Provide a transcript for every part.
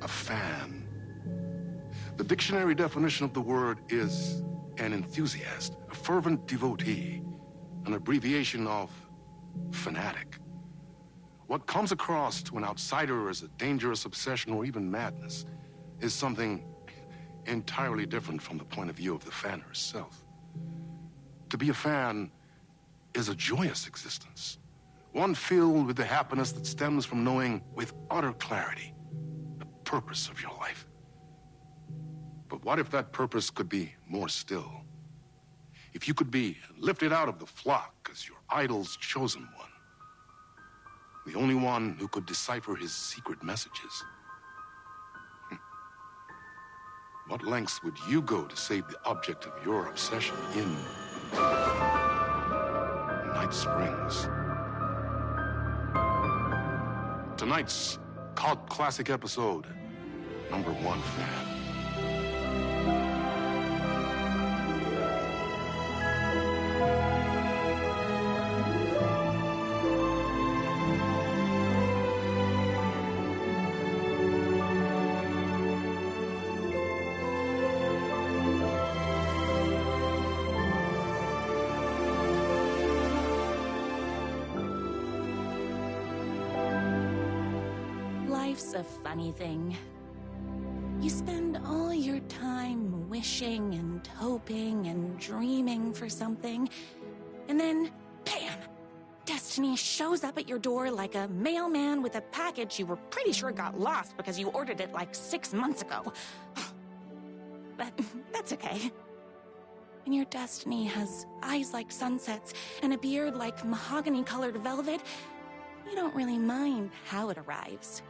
a fan. The dictionary definition of the word is an enthusiast, a fervent devotee, an abbreviation of fanatic. What comes across to an outsider as a dangerous obsession or even madness is something entirely different from the point of view of the fan herself. To be a fan is a joyous existence, one filled with the happiness that stems from knowing with utter clarity the purpose of your life. But what if that purpose could be more still? If you could be lifted out of the flock as your idol's chosen one, the only one who could decipher his secret messages. What lengths would you go to save the object of your obsession in Night Springs? Tonight's cult classic episode, number 1 fan. Life's a funny thing. You spend all your time wishing and hoping and dreaming for something, and then, bam! Destiny shows up at your door like a mailman with a package you were pretty sure got lost because you ordered it like 6 months ago. But that's okay. When your destiny has eyes like sunsets and a beard like mahogany-colored velvet, you don't really mind how it arrives.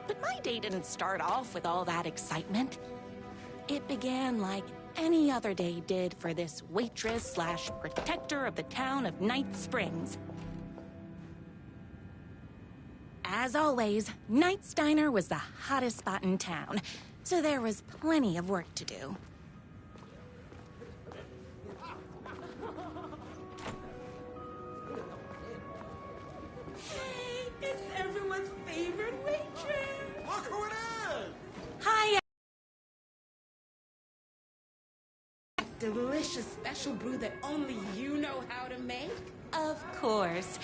But my day didn't start off with all that excitement. It began like any other day did for this waitress/protector of the town of Night Springs. As always, Knight's Diner was the hottest spot in town, so there was plenty of work to do. Hey, it's everyone's favorite waitress. Look who it is! Hi, Delicious special brew that only you know how to make? of course.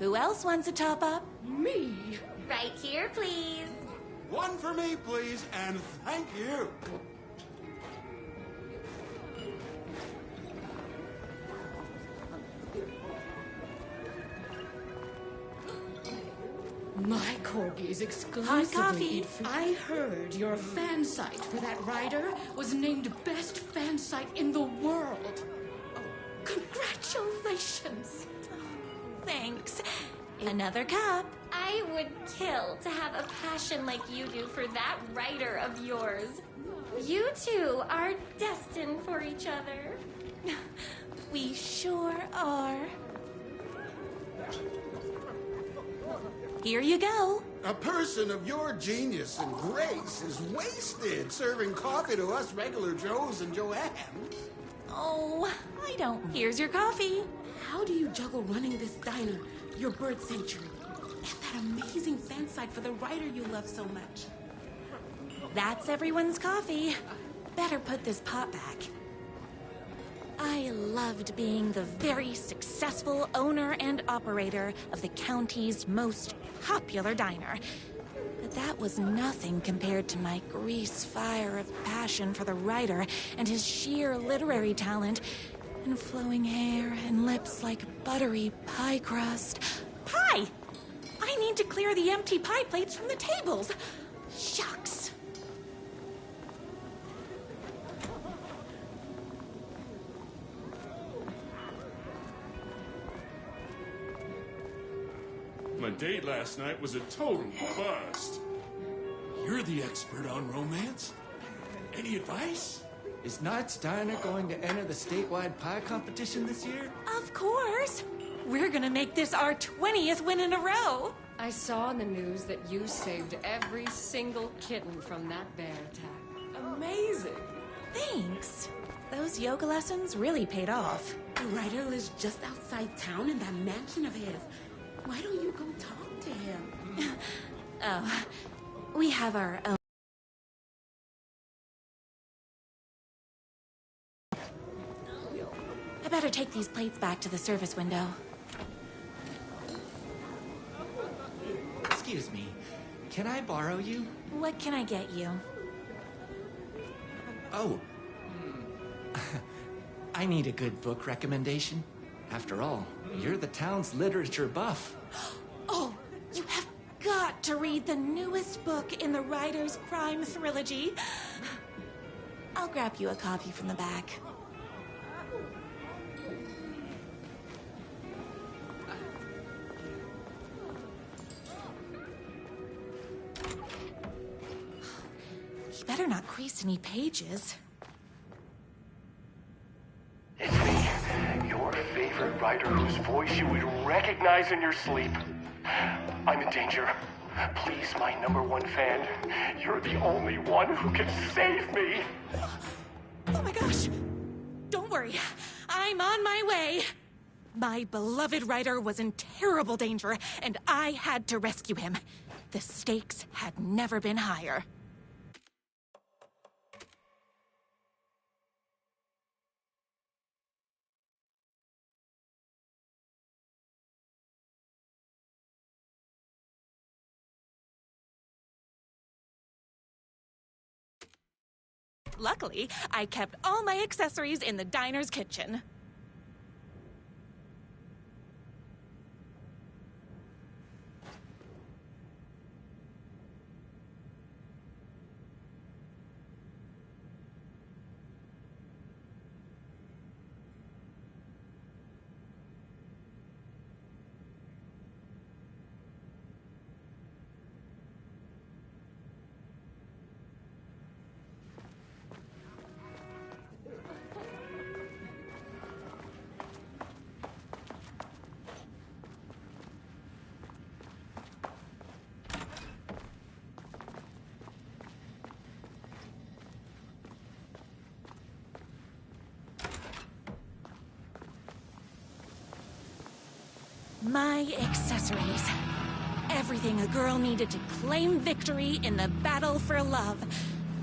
Who else wants a top-up? Me. Right here, please. One for me, please, and thank you. My corgis exclusively Hot coffee. eat food. I heard your fan site for that rider was named best fan site in the world. Oh, congratulations. Thanks. Another cup. I would kill to have a passion like you do for that writer of yours. You two are destined for each other. We sure are. Here you go. A person of your genius and grace is wasted serving coffee to us regular Joes and Joannes. Oh, I don't. Here's your coffee. How do you juggle running this diner, your bird sanctuary, and that amazing fan site for the writer you love so much? That's everyone's coffee. Better put this pot back. I loved being the very successful owner and operator of the county's most popular diner. But that was nothing compared to my grease fire of passion for the writer and his sheer literary talent, and flowing hair and lips like buttery pie crust. Pie! I need to clear the empty pie plates from the tables. Shucks. My date last night was a total bust. You're the expert on romance. Any advice? Is Knight's Diner going to enter the statewide pie competition this year? Of course. We're gonna make this our 20th win in a row. I saw in the news that you saved every single kitten from that bear attack. Amazing. Thanks. Those yoga lessons really paid off. The writer lives just outside town in that mansion of his. Why don't you go talk to him? Oh, we have our own. I better take these plates back to the service window. Excuse me. Can I borrow you? What can I get you? Oh. I need a good book recommendation. After all, you're the town's literature buff. Oh, you have got to read the newest book in the Writer's Crime Trilogy. I'll grab you a copy from the back. You better not crease any pages. It's me, your favorite writer whose voice you would recognize in your sleep. I'm in danger. Please, my #1 fan, you're the only one who can save me. Oh my gosh! Don't worry, I'm on my way. My beloved writer was in terrible danger, and I had to rescue him. The stakes had never been higher. Luckily, I kept all my accessories in the diner's kitchen. My accessories. Everything a girl needed to claim victory in the battle for love.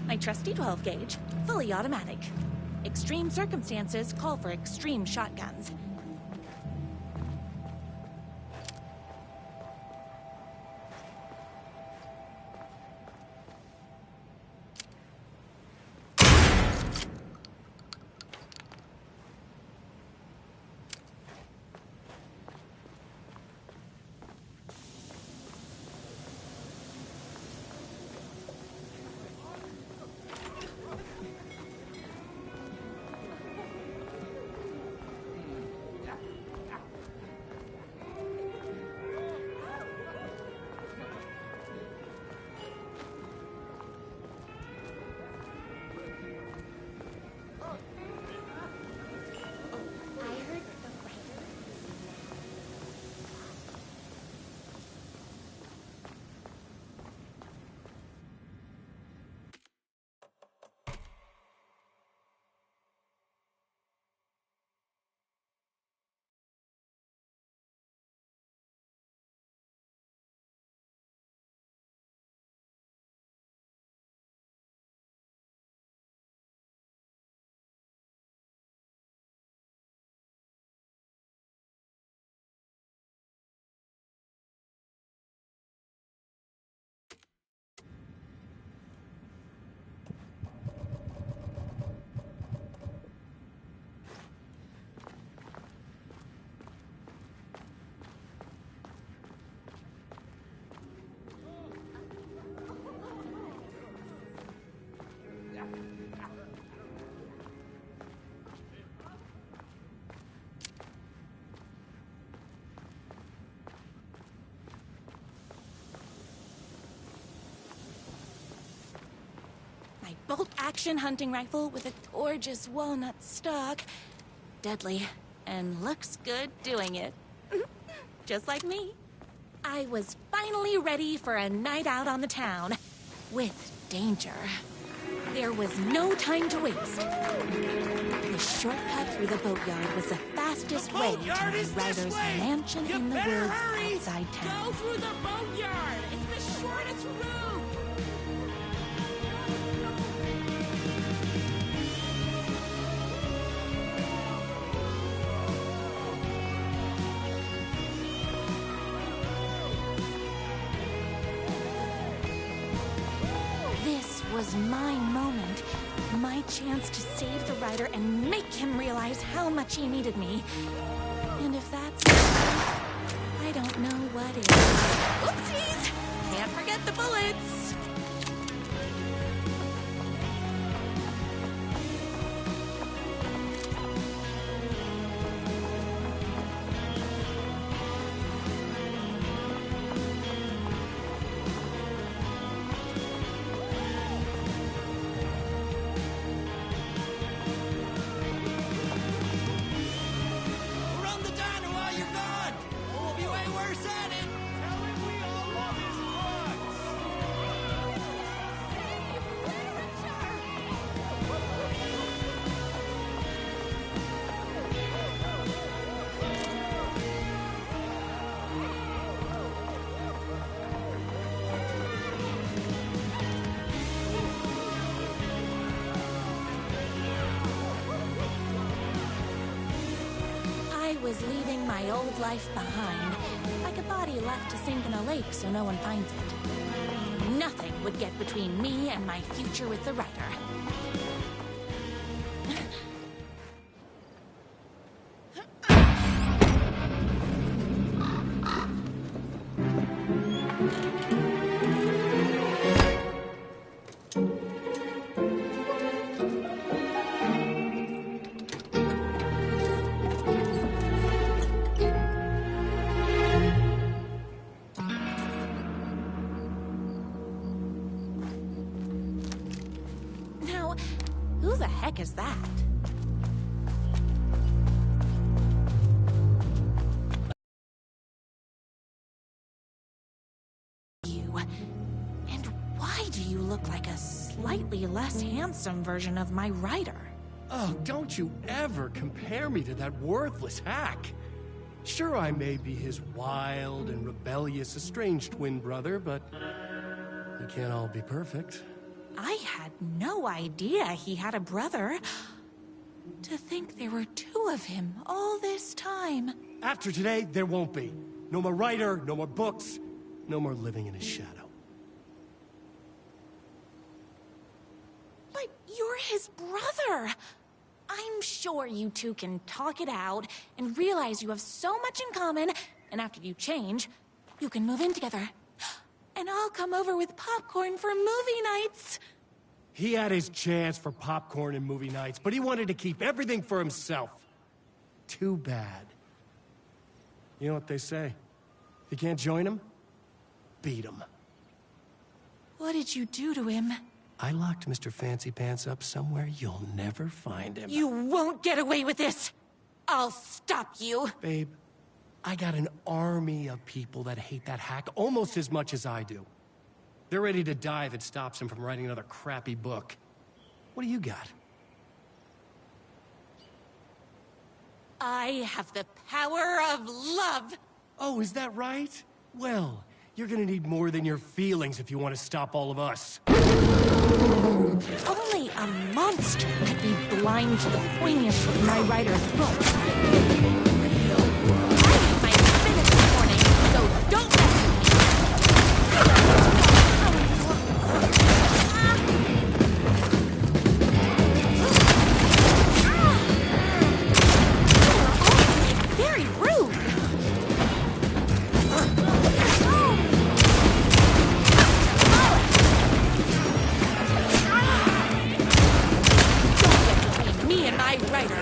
My trusty 12 gauge, fully automatic. Extreme circumstances call for extreme shotguns. My bolt-action hunting rifle with a gorgeous walnut stock. Deadly, and looks good doing it. Just like me. I was finally ready for a night out on the town. With danger. There was no time to waste. The shortcut through the boatyard was the fastest way to my writer's mansion in the woods outside town. Go through the boatyard! It's the shortest route! This was my moment. My chance to save the writer and make him realize how much he needed me. And if that's I don't know what is. Oopsies! Can't forget the bullets! Run the diner while you're gone! Or we'll be way worse at it! Tell him we all love his guts! I was leaving my old life behind, like a body left to sink in a lake so no one finds it. Nothing would get between me and my future with the writer. Now, who the heck is that? You. And why do you look like a slightly less handsome version of my writer? Oh, don't you ever compare me to that worthless hack. Sure, I may be his wild and rebellious estranged twin brother, but we can't all be perfect. I had no idea he had a brother. To think there were two of him all this time. After today, there won't be. No more writer, no more books, no more living in his shadow. But you're his brother. I'm sure you two can talk it out and realize you have so much in common, and after you change, you can move in together. And I'll come over with popcorn for movie nights. He had his chance for popcorn and movie nights, but he wanted to keep everything for himself. Too bad. You know what they say? If you can't join him, beat him. What did you do to him? I locked Mr. Fancy Pants up somewhere you'll never find him. You won't get away with this! I'll stop you! Babe, I got an army of people that hate that hack almost as much as I do. They're ready to die if it stops him from writing another crappy book. What do you got? I have the power of love! Oh, is that right? Well, you're gonna need more than your feelings if you want to stop all of us. Only a monster could be blind to the poignance of my writer's books. I need my spinach this morning, so don't mess with me! Very rude! Don't get between me and my writer!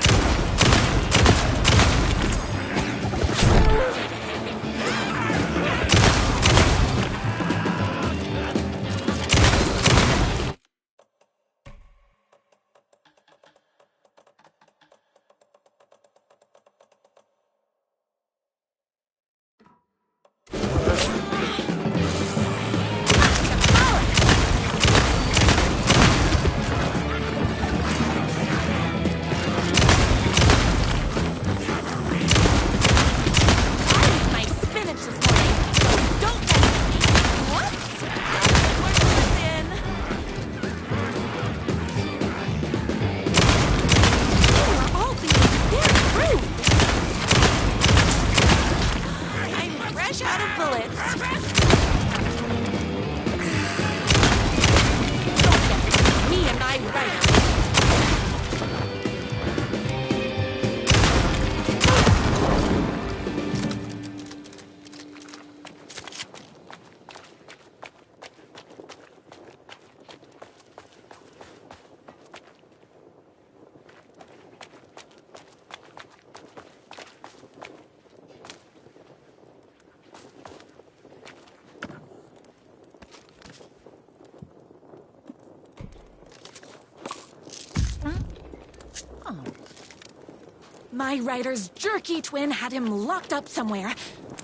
My rider's jerky twin had him locked up somewhere,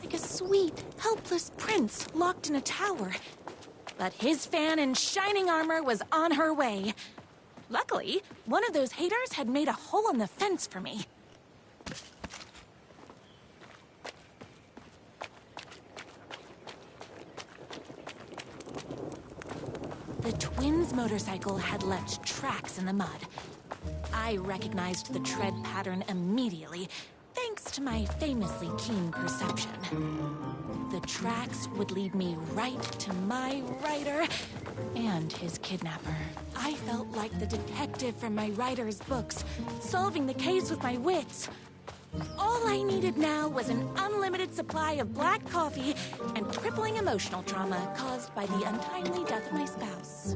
like a sweet, helpless prince locked in a tower. But his fan in shining armor was on her way. Luckily, one of those haters had made a hole in the fence for me. The twins' motorcycle had left tracks in the mud. I recognized the tread pattern immediately, thanks to my famously keen perception. The tracks would lead me right to my rider and his kidnapper. I felt like the detective from my writer's books, solving the case with my wits. All I needed now was an unlimited supply of black coffee and crippling emotional trauma caused by the untimely death of my spouse.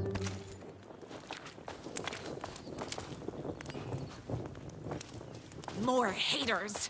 More haters.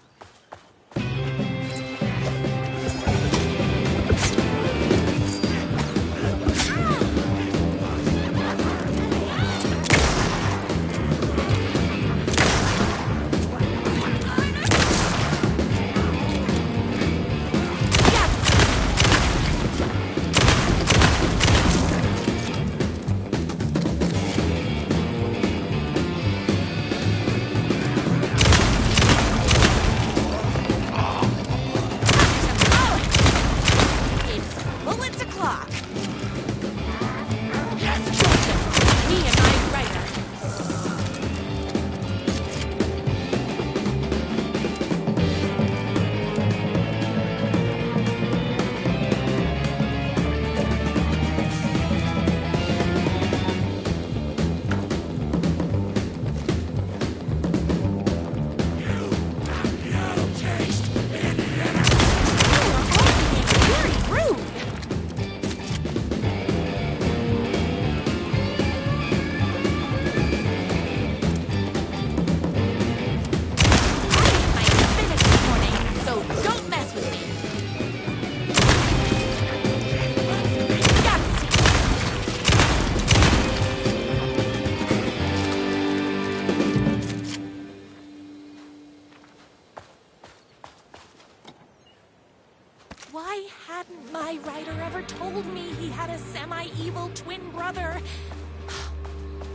Why hadn't my writer ever told me he had a semi-evil twin brother?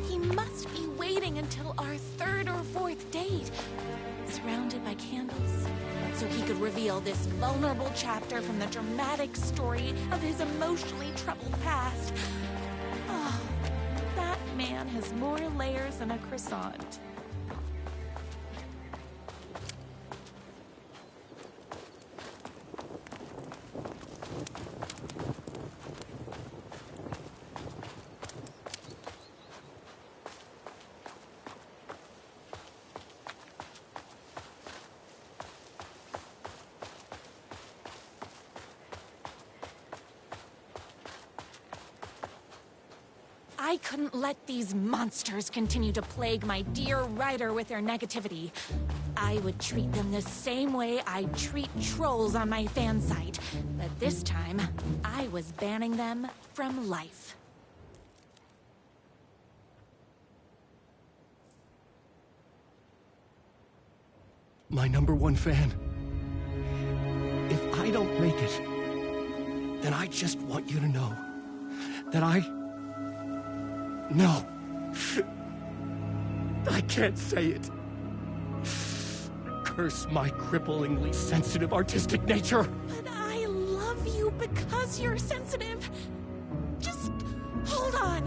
He must be waiting until our third or fourth date, surrounded by candles, so he could reveal this vulnerable chapter from the dramatic story of his emotionally troubled past. Oh, that man has more layers than a croissant. I couldn't let these monsters continue to plague my dear writer with their negativity. I would treat them the same way I treat trolls on my fan site, but this time, I was banning them from life. My #1 fan. If I don't make it, then I just want you to know that No. I can't say it. Curse my cripplingly sensitive artistic nature. But I love you because you're sensitive. Just hold on.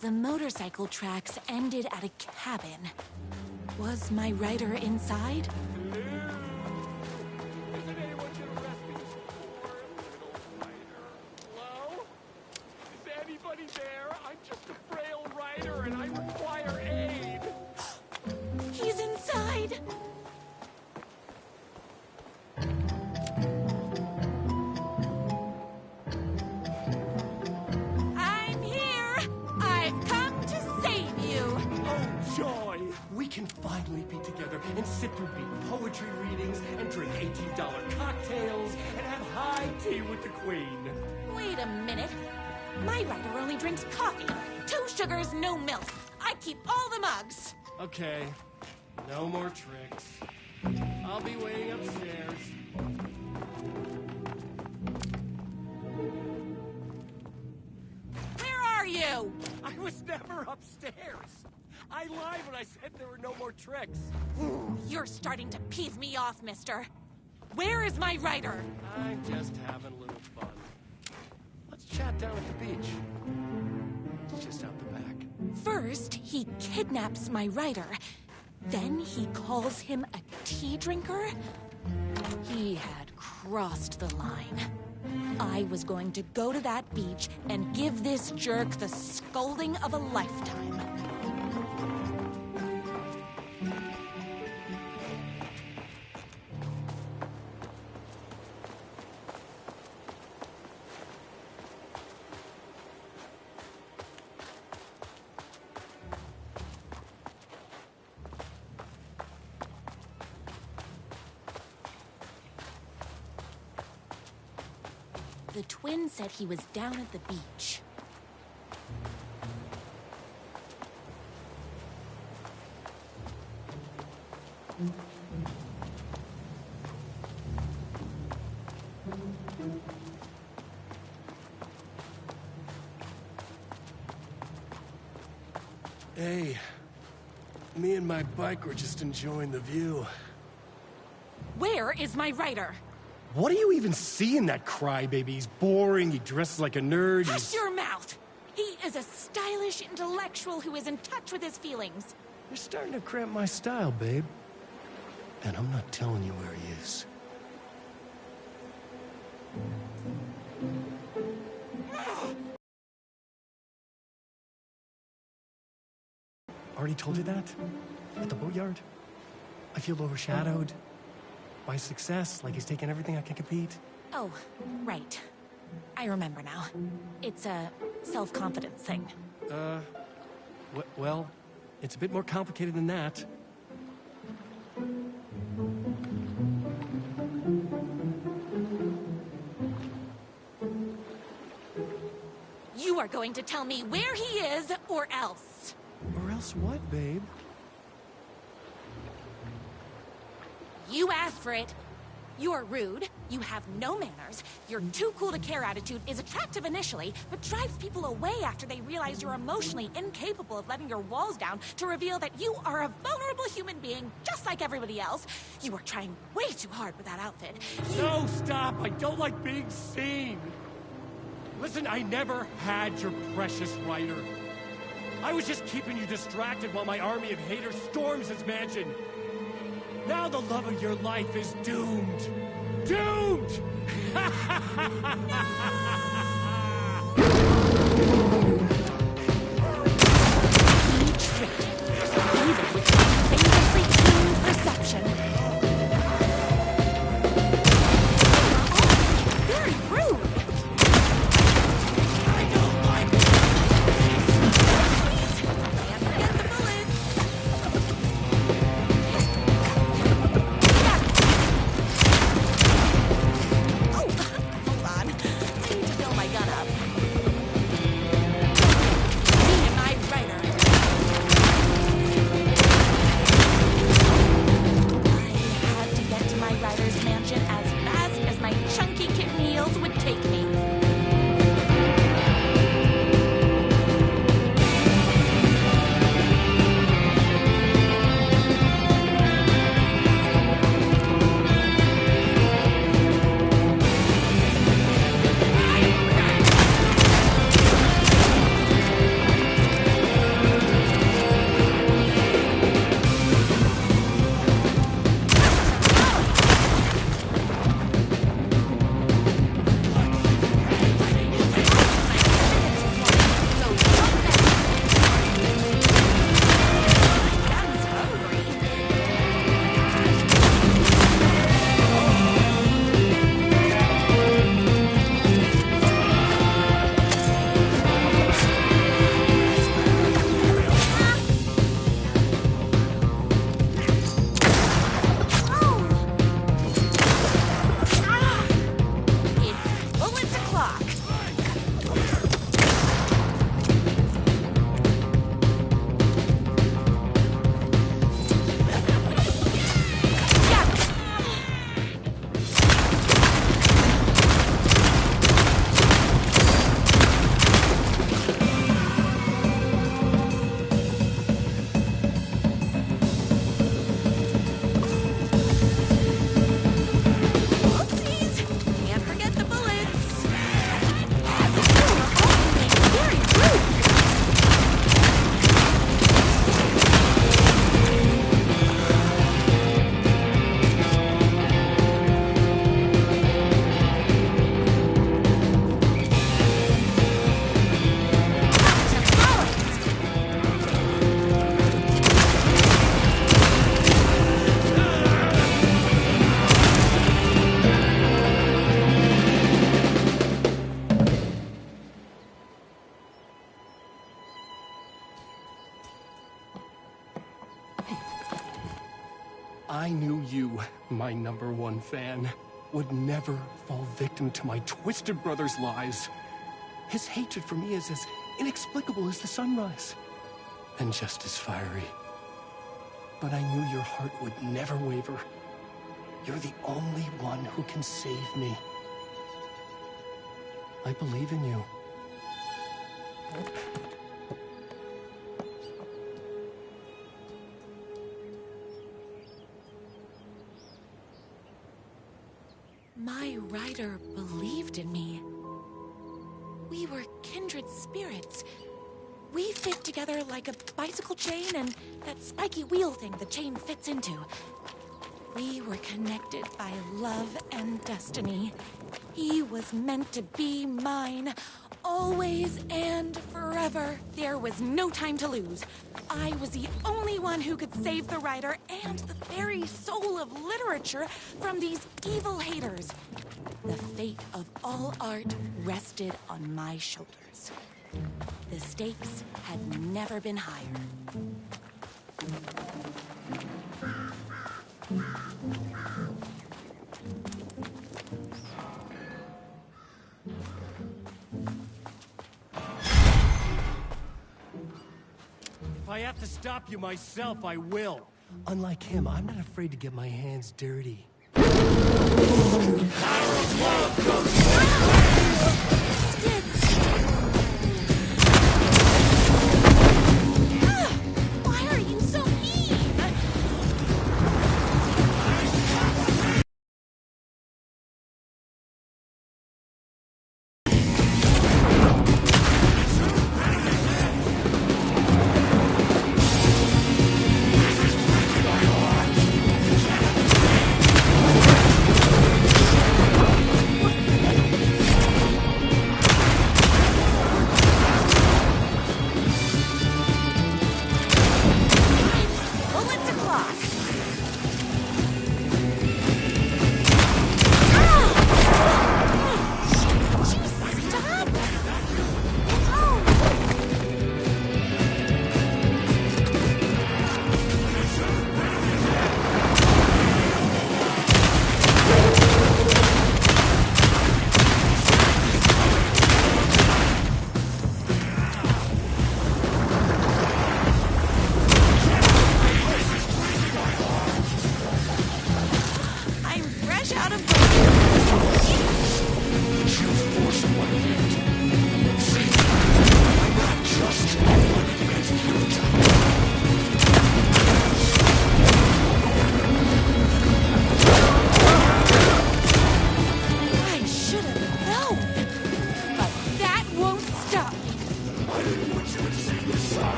The motorcycle tracks ended at a cabin. Was my writer inside? Hello? Is anybody there? I'm just a frail rider and I require aid. He's inside. I'm here. finally be together and sit through big poetry readings and drink $18 cocktails and have high tea with the Queen. Wait a minute. My writer only drinks coffee. 2 sugars, no milk. I keep all the mugs. Okay, no more tricks. I'll be waiting upstairs. Where are you? I was never upstairs. I lied when I said there were no more tricks. You're starting to piss me off, mister. Where is my writer? I'm just having a little fun. Let's chat down at the beach. It's just out the back. First, he kidnaps my writer. Then he calls him a tea drinker. He had crossed the line. I was going to go to that beach and give this jerk the scolding of a lifetime. The twin said he was down at the beach. Hey, me and my bike were just enjoying the view. Where is my writer? What do you even see in that crybaby? He's boring, he dresses like a nerd. Hush your mouth! He is a stylish intellectual who is in touch with his feelings. You're starting to cramp my style, babe. And I'm not telling you where he is. Already told you that? At the boatyard? I feel overshadowed by success, like he's taking everything I can compete. Oh, right. I remember now. It's a self-confidence thing. Well, it's a bit more complicated than that. You are going to tell me where he is, or else. Or else what, babe? You asked for it. You're rude, you have no manners, your too cool to care attitude is attractive initially, but drives people away after they realize you're emotionally incapable of letting your walls down to reveal that you are a vulnerable human being just like everybody else. You are trying way too hard with that outfit. No, stop! I don't like being seen! Listen, I never had your precious writer. I was just keeping you distracted while my army of haters storms his mansion. Now the love of your life is doomed. Doomed! He tricked you, even with your famously keen perception. Very rude. I don't like this. Can't forget the bullets. Oh, hold on. I need to fill I knew you, my #1 fan, would never fall victim to my twisted brother's lies. His hatred for me is as inexplicable as the sunrise, and just as fiery. But I knew your heart would never waver. You're the only one who can save me. I believe in you. My rider believed in me. We were kindred spirits. We fit together like a bicycle chain and that spiky wheel thing the chain fits into. We were connected by love and destiny. He was meant to be mine, always and forever. There was no time to lose. I was the only one who could save the writer and the very soul of literature from these evil haters. The fate of all art rested on my shoulders. The stakes had never been higher. If I have to stop you myself, I will. Unlike him, I'm not afraid to get my hands dirty. Why are you so mean?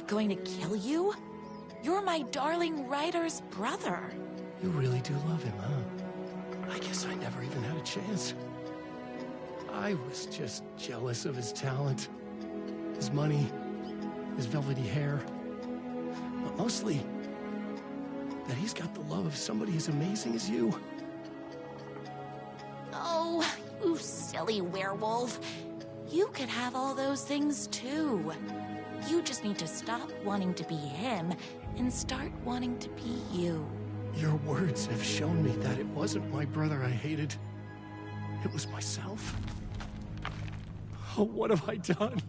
Going to kill you? You're my darling writer's brother. You really do love him, huh? I guess I never even had a chance. I was just jealous of his talent, his money, his velvety hair. But mostly, that he's got the love of somebody as amazing as you. Oh, you silly werewolf. You could have all those things too. You just need to stop wanting to be him and start wanting to be you. Your words have shown me that it wasn't my brother I hated. It was myself. Oh, what have I done?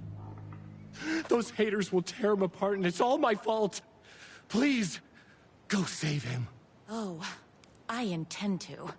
Those haters will tear him apart, and it's all my fault. Please, go save him. Oh, I intend to.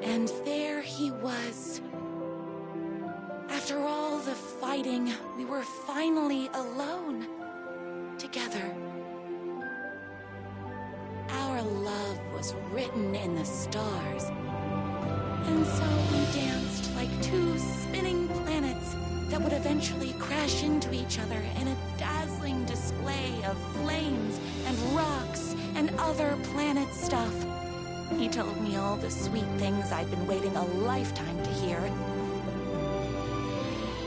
And there he was. After all the fighting, we were finally alone. Together. Our love was written in the stars. And so we danced like two spinning planets that would eventually crash into each other in a dazzling display of flames and rocks and other planet stuff. He told me all the sweet things I'd been waiting a lifetime to hear.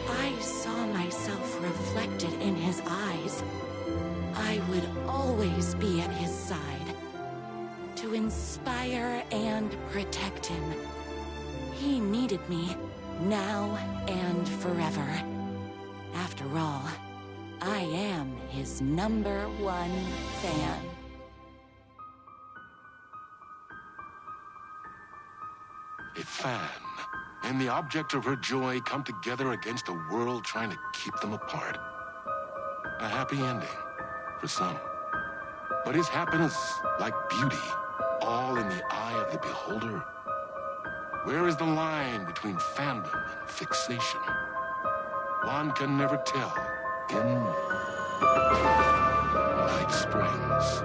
I saw myself reflected in his eyes. I would always be at his side, to inspire and protect him. He needed me, now and forever. After all, I am his #1 fan. A fan and the object of her joy come together against a world trying to keep them apart. A happy ending for some. But is happiness, like beauty, all in the eye of the beholder? Where is the line between fandom and fixation? One can never tell in Night Springs.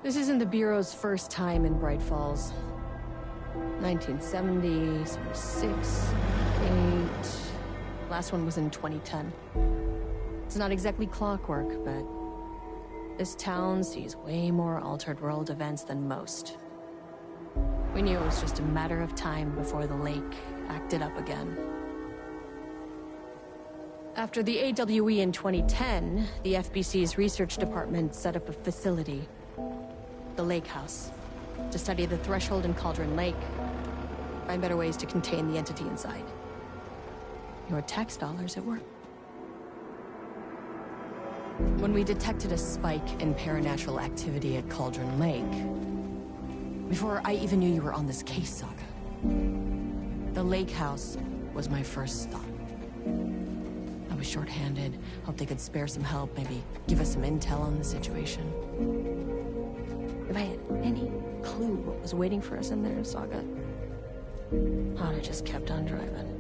This isn't the Bureau's first time in Bright Falls. 1970, 76, 8... Last one was in 2010. It's not exactly clockwork, but this town sees way more altered world events than most. We knew it was just a matter of time before the lake acted up again. After the AWE in 2010, the FBC's research department set up a facility, the Lake House, to study the Threshold and Cauldron Lake, find better ways to contain the entity inside. Your tax dollars at work. When we detected a spike in paranatural activity at Cauldron Lake, before I even knew you were on this case, Saga, the Lake House was my first stop. I was short-handed, hoped they could spare some help, maybe give us some intel on the situation. If I had any clue what was waiting for us in there, Saga, I'd have just kept on driving.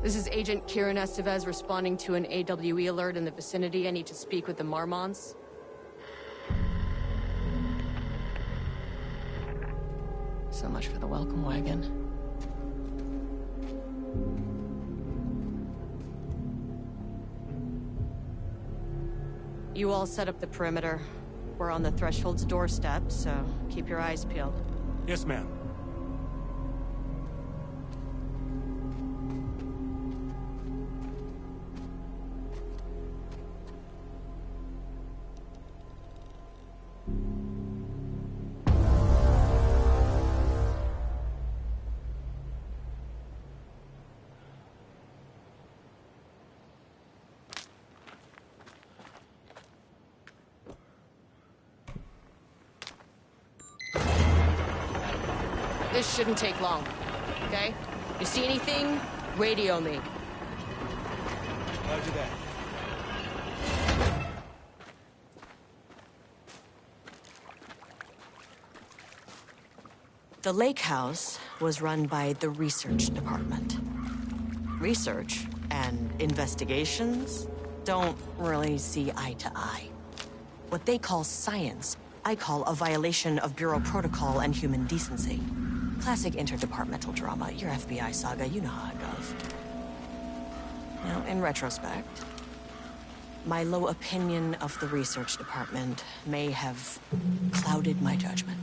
This is Agent Kieran Estevez responding to an AWE alert in the vicinity. I need to speak with the Marmonts. So much for the welcome wagon. You all set up the perimeter. We're on the Threshold's doorstep, so keep your eyes peeled. Yes, ma'am. This shouldn't take long, okay? You see anything, radio me. Roger that. The Lake House was run by the research department. Research and investigations don't really see eye to eye. What they call science, I call a violation of Bureau protocol and human decency. Classic interdepartmental drama. Your FBI saga, you know how it goes. Now, in retrospect, my low opinion of the research department may have clouded my judgment.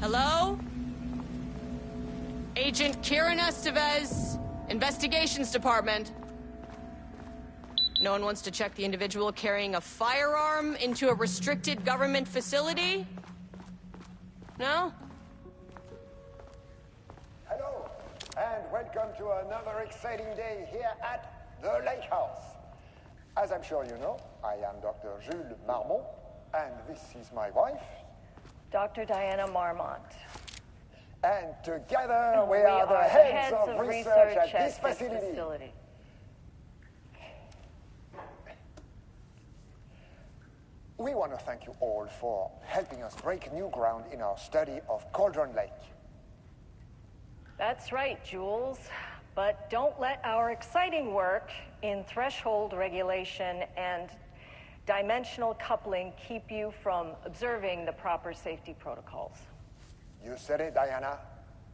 Hello? Agent Kieran Estevez, Investigations Department. No one wants to check the individual carrying a firearm into a restricted government facility? No? Hello, and welcome to another exciting day here at the Lake House. As I'm sure you know, I am Dr. Jules Marmont, and this is my wife, Dr. Diana Marmont. And together we are the heads of research at this facility. We want to thank you all for helping us break new ground in our study of Cauldron Lake. That's right, Jules. But don't let our exciting work in threshold regulation and dimensional coupling keep you from observing the proper safety protocols. You said it, Diana.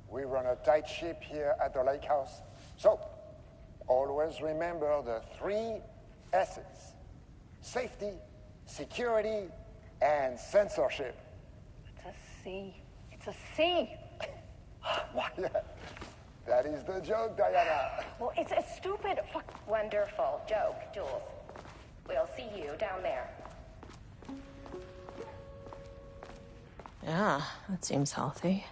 We run a tight ship here at the lake house. So, always remember the 3 S's. Safety, security, and censorship. It's a C. It's a C. Why, that is the joke, Diana. Well, it's a stupid fuck. Wonderful joke, Jules. We'll see you down there. Yeah, that seems healthy.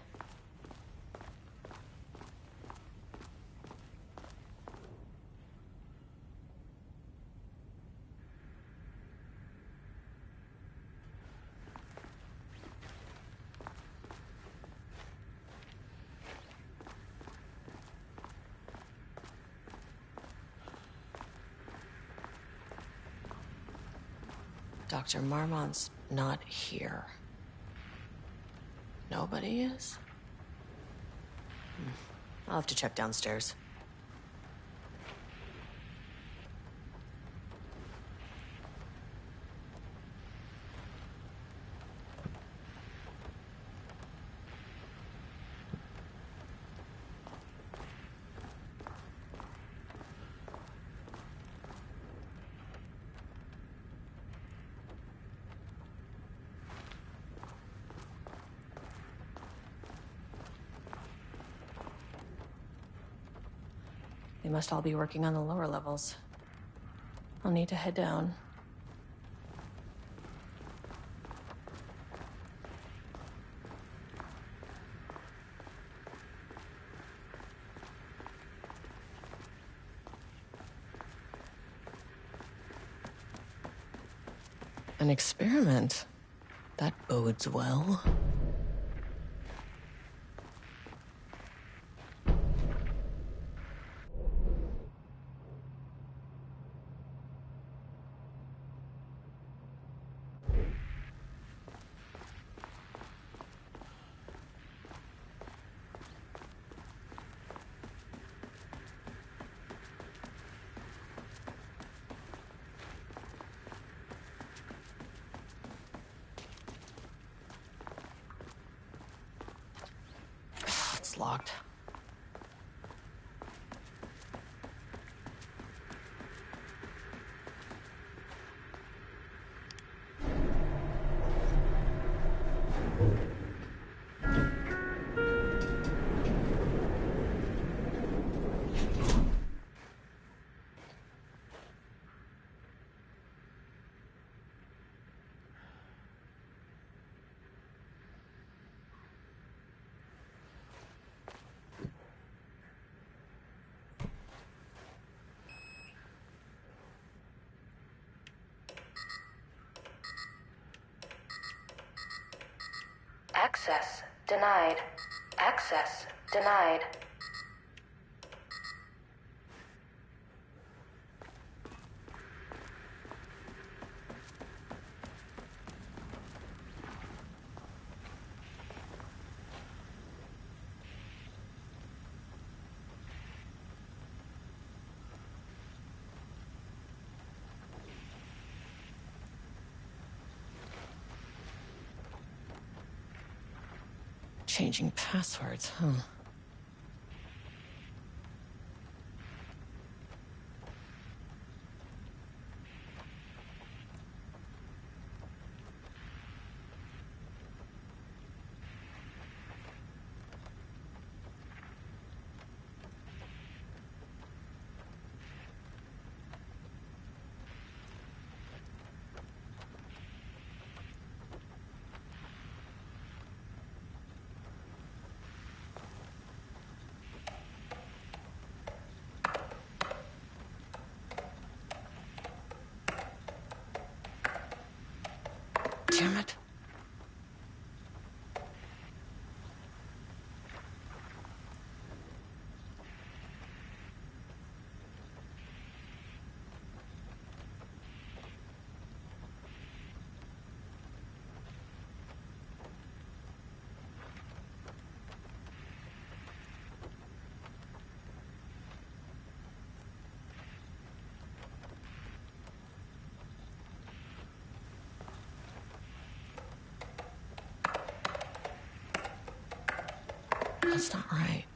Dr. Marmont's not here. Nobody is? I'll have to check downstairs. They must all be working on the lower levels. I'll need to head down. An experiment. That bodes well. It's locked. Access denied. Access denied. Changing passwords, huh? That's not right.